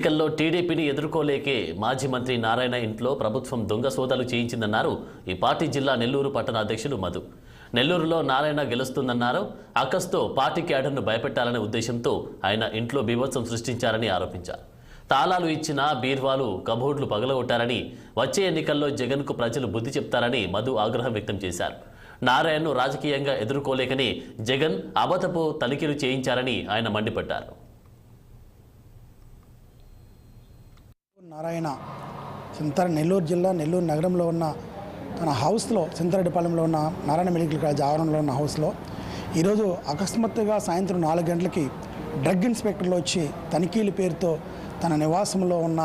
ఎన్నికల్లో టీడీపీని ఎదుర్కోలేకే మాజీ మంత్రి నారాయణ ఇంట్లో ప్రభుత్వం దొంగ సోదాలు చేయించిందన్నారు ఈ పార్టీ జిల్లా నెల్లూరు పట్టణ అధ్యక్షులు మధు. నెల్లూరులో నారాయణ గెలుస్తుందన్నారు. అక్కస్తో పార్టీ క్యాడర్ను భయపెట్టాలనే ఉద్దేశంతో ఆయన ఇంట్లో బీభత్సం సృష్టించారని ఆరోపించారు. తాళాలు ఇచ్చిన బీర్వాలు కబోర్డులు పగలగొట్టారని, వచ్చే ఎన్నికల్లో జగన్కు ప్రజలు బుద్ధి చెప్తారని మధు ఆగ్రహం వ్యక్తం చేశారు. నారాయణను రాజకీయంగా ఎదుర్కోలేకనే జగన్ అబద్ధపు తనిఖీలు చేయించారని ఆయన మండిపడ్డారు. నారాయణ నెల్లూరు జిల్లా నెల్లూరు నగరంలో ఉన్న తన హౌస్లో సింతరెడ్డిపాలెంలో ఉన్న నారాయణ మెడికల్ కాలేజ్ ఆవరణలో ఉన్న హౌస్లో ఈరోజు అకస్మాత్తుగా సాయంత్రం 4 గంటలకి డ్రగ్ ఇన్స్పెక్టర్లు వచ్చి తనిఖీల పేరుతో తన నివాసంలో ఉన్న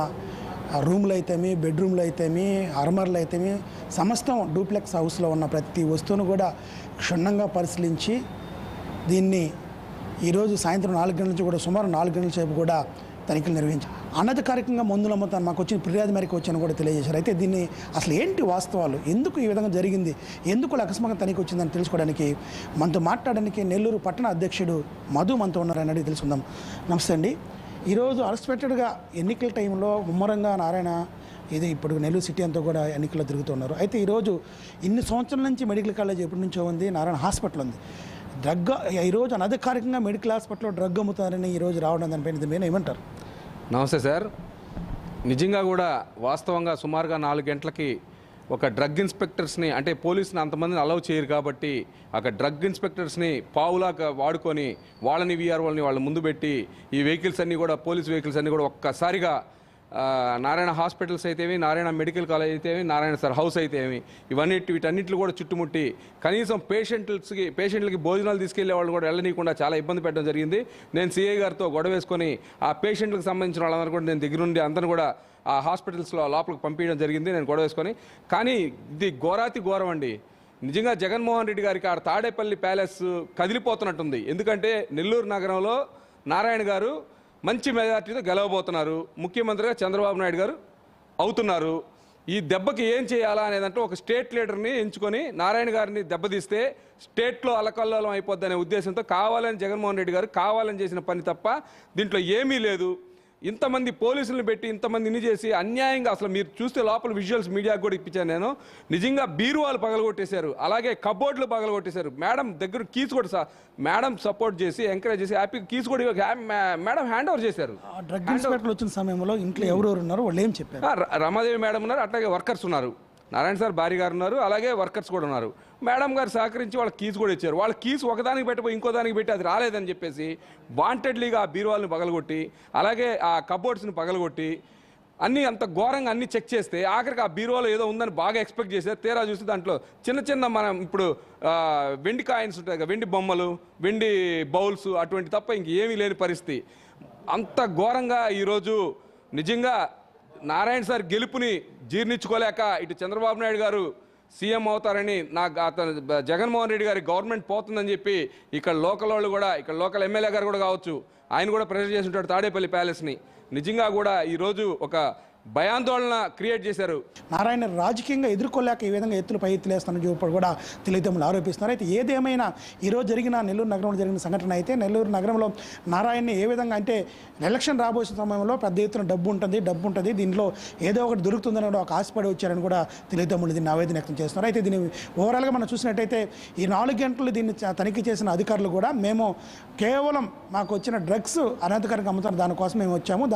రూమ్లు అయితేమి, బెడ్రూమ్లు అయితేమి, అర్మర్లు అయితేమి సమస్తం డూప్లెక్స్ హౌస్లో ఉన్న ప్రతి వస్తువును కూడా క్షుణ్ణంగా పరిశీలించి దీన్ని ఈరోజు సాయంత్రం 4 గంటల నుంచి కూడా సుమారు 4 గంటల సేపు కూడా తనిఖీలు నిర్వహించారు. అనధికారికంగా మందులు అమ్ముతాను మాకు వచ్చిన ఫిర్యాదు మేరకు వచ్చాను కూడా తెలియజేశారు. అయితే దీన్ని అసలు ఏంటి వాస్తవాలు, ఎందుకు ఈ విధంగా జరిగింది, ఎందుకు అకస్మాత్తుగా తనిఖీ వచ్చిందని తెలుసుకోవడానికి మనతో మాట్లాడడానికి నెల్లూరు పట్టణ అధ్యక్షుడు మధు మనతో ఉన్నారని అడిగి తెలుసుకుందాం. నమస్తే అండి. ఈరోజు అన్ఎక్స్పెక్టెడ్గా ఎన్నికల టైంలో ముమ్మరంగా నారాయణ ఇది ఇప్పుడు నెల్లూరు సిటీ అంతా కూడా ఎన్నికల్లో తిరుగుతున్నారు. అయితే ఈరోజు ఇన్ని సంవత్సరాల నుంచి మెడికల్ కాలేజ్ ఎప్పటి నుంచో ఉంది, నారాయణ హాస్పిటల్ ఉంది. డ్రగ్ ఈరోజు అనధికారికంగా మెడికల్ హాస్పిటల్లో డ్రగ్ అమ్ముతారని ఈరోజు రావడం దానిపైన మీరు ఏమంటారు? నమస్తే సార్. నిజంగా కూడా వాస్తవంగా సుమారుగా 4 గంటలకి ఒక డ్రగ్ ఇన్స్పెక్టర్స్ని, అంటే పోలీసుని అంతమందిని అలౌ చేయరు కాబట్టి అక్కడ డ్రగ్ ఇన్స్పెక్టర్స్ని పావులాగా వాడుకొని వాళ్ళని వీఆర్ఓల్ని వాళ్ళ ముందు పెట్టి ఈ వెహికల్స్ అన్నీ కూడా, పోలీస్ వెహికల్స్ అన్నీ కూడా ఒక్కసారిగా నారాయణ హాస్పిటల్స్ అయితేవి, నారాయణ మెడికల్ కాలేజ్ అయితేవి, నారాయణ సార్ హౌస్ అయితేవి, వీటన్నిటిని కూడా చుట్టుముట్టి కనీసం పేషెంట్లకి భోజనాలు తీసుకెళ్లే వాళ్ళు కూడా వెళ్ళనీయకుండా చాలా ఇబ్బంది పెట్టడం జరిగింది. నేను సిఐ గారితో గొడవ వేసుకొని ఆ పేషెంట్లకు సంబంధించిన వాళ్ళందరూ కూడా నేను దగ్గరుండి అందరూ కూడా ఆ హాస్పిటల్స్లో లోపలికి పంపించడం జరిగింది, నేను గొడవ వేసుకొని. కానీ ఇది ఘోరాతి ఘోరం అండి. నిజంగా జగన్మోహన్ రెడ్డి గారికి ఆ తాడేపల్లి ప్యాలెస్ కదిలిపోతున్నట్టుంది. ఎందుకంటే నెల్లూరు నగరంలో నారాయణ గారు మంచి మెజార్టీతో గెలవబోతున్నారు, ముఖ్యమంత్రిగా చంద్రబాబు నాయుడు గారు అవుతున్నారు. ఈ దెబ్బకి ఏం చేయాలా అనేదంటే ఒక స్టేట్ లీడర్ని ఎంచుకొని నారాయణ గారిని దెబ్బతీస్తే స్టేట్లో అలకల్లోలం అయిపోద్దనే ఉద్దేశంతో కావాలని జగన్మోహన్ రెడ్డి గారు కావాలని చేసిన పని తప్ప దీంట్లో ఏమీ లేదు. ఇంతమంది పోలీసులను పెట్టి ఇంతమంది ఇన్ని చేసి అన్యాయంగా, అసలు మీరు చూస్తే లోపల విజువల్స్ మీడియాకు కూడా ఇప్పించాను నేను, నిజంగా బీరువాలు పగలగొట్టేశారు, అలాగే కబోర్డులు పగలగొట్టేశారు. మేడం దగ్గర కీస్ కూడా మేడం సపోర్ట్ చేసి ఎంకరేజ్ చేసి హ్యాపీ కీస్ కూడా మేడం హ్యాండ్ ఓవర్ చేశారు. డ్రగ్ ఇన్స్పెక్టర్ వచ్చిన సమయంలో ఇంట్లో ఎవరెవరు ఉన్నారు, వాళ్ళు ఏం చెప్పారు? రమాదేవి మేడం ఉన్నారు, అట్లాగే వర్కర్స్ ఉన్నారు, నారాయణ సార్ భార్య గారు ఉన్నారు, అలాగే వర్కర్స్ కూడా ఉన్నారు. మేడం గారు సహకరించి వాళ్ళ కీస్ కూడా ఇచ్చారు. వాళ్ళ కీస్ ఒకదానికి పెట్టిపోయి ఇంకో దానికి పెట్టి అది రాలేదని చెప్పేసి వాంటెడ్లీగా ఆ బీరువాల్ని పగలగొట్టి, అలాగే ఆ కబోర్డ్స్ని పగలగొట్టి అన్నీ అంత ఘోరంగా అన్నీ చెక్ చేస్తే ఆఖరికి ఆ బీరువాలో ఏదో ఉందని బాగా ఎక్స్పెక్ట్ చేశారు. తీరా చూస్తే దాంట్లో చిన్న చిన్న మనం ఇప్పుడు వెండి కాయిన్స్ ఉంటాయి కదా, వెండి బొమ్మలు, వెండి బౌల్స్, అటువంటి తప్ప ఇంకేమీ లేని పరిస్థితి. అంత ఘోరంగా ఈరోజు నిజంగా నారాయణ సార్ గెలుపుని జీర్ణించుకోలేక ఇటు చంద్రబాబు నాయుడు గారు సీఎం అవుతారని, అతను జగన్మోహన్ రెడ్డి గారి గవర్నమెంట్ పోతుందని చెప్పి ఇక్కడ లోకల్ వాళ్ళు కూడా, ఇక్కడ లోకల్ ఎమ్మెల్యే గారు కూడా కావచ్చు, ఆయన కూడా ప్రెజర్ చేసి ఉంటాడు తాడేపల్లి ప్యాలెస్ని. నిజంగా కూడా ఈరోజు ఒక భయాందోళన క్రియేట్ చేశారు. నారాయణ రాజకీయంగా ఎదుర్కోలేక ఈ విధంగా పై ఎత్తులేస్తానని చెప్పి కూడా తెలియతమ్ములు ఆరోపిస్తున్నారు. అయితే ఏదేమైనా ఈరోజు జరిగిన నెల్లూరు నగరంలో జరిగిన సంఘటన అయితే నెల్లూరు నగరంలో నారాయణని ఏ విధంగా అంటే ఎలక్షన్ రాబోయే సమయంలో పెద్ద ఎత్తున డబ్బు ఉంటుంది, దీనిలో ఏదో ఒకటి దొరుకుతుందని ఒక ఆశపడి వచ్చారని కూడా తెలియతమ్ములు దీన్ని ఆవేదన వ్యక్తం చేస్తున్నారు. అయితే దీన్ని ఓవరాల్గా మనం చూసినట్టయితే ఈ 4 గంటలు దీన్ని తనిఖీ చేసిన అధికారులు కూడా మేము కేవలం మాకు వచ్చిన డ్రగ్స్ అనధికారికంగా అమ్ముతారు, దానికోసం మేము వచ్చాము,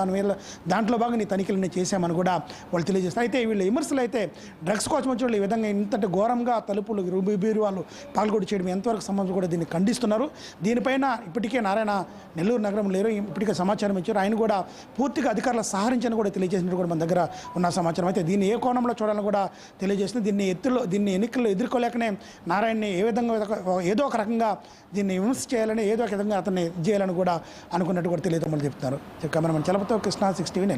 దాంట్లో భాగంగా ఈ తనిఖీలన్నీ చేసాము అని కూడా వాళ్ళు తెలియజేస్తారు. అయితే వీళ్ళ విమర్శలు అయితే డ్రగ్స్ కోసం వచ్చి వాళ్ళు ఈ విధంగా ఇంతటి ఘోరంగా తలుపులు బీరువాలు పాల్గొడి చేయడం ఎంతవరకు సంబంధం కూడా దీన్ని ఖండిస్తున్నారు. దీనిపైన ఇప్పటికే నారాయణ నెల్లూరు నగరం లేరు, ఇప్పటికే సమాచారం ఇచ్చారు. ఆయన కూడా పూర్తిగా అధికారులు సహకరించని కూడా తెలియజేసినట్టు కూడా మన దగ్గర ఉన్న సమాచారం. అయితే దీన్ని ఏ కోణంలో చూడాలని కూడా తెలియజేస్తుంది. దీన్ని ఎన్నికల్లో ఎదుర్కోలేకనే నారాయణని ఏ విధంగా ఏదో ఒక రకంగా దీన్ని విమర్శ చేయాలని, ఏదో ఒక విధంగా అతన్ని చేయాలని కూడా అనుకున్నట్టు కూడా తెలియదు చెప్తున్నారు. Cameraman Chalapathi Krishna 6 TV.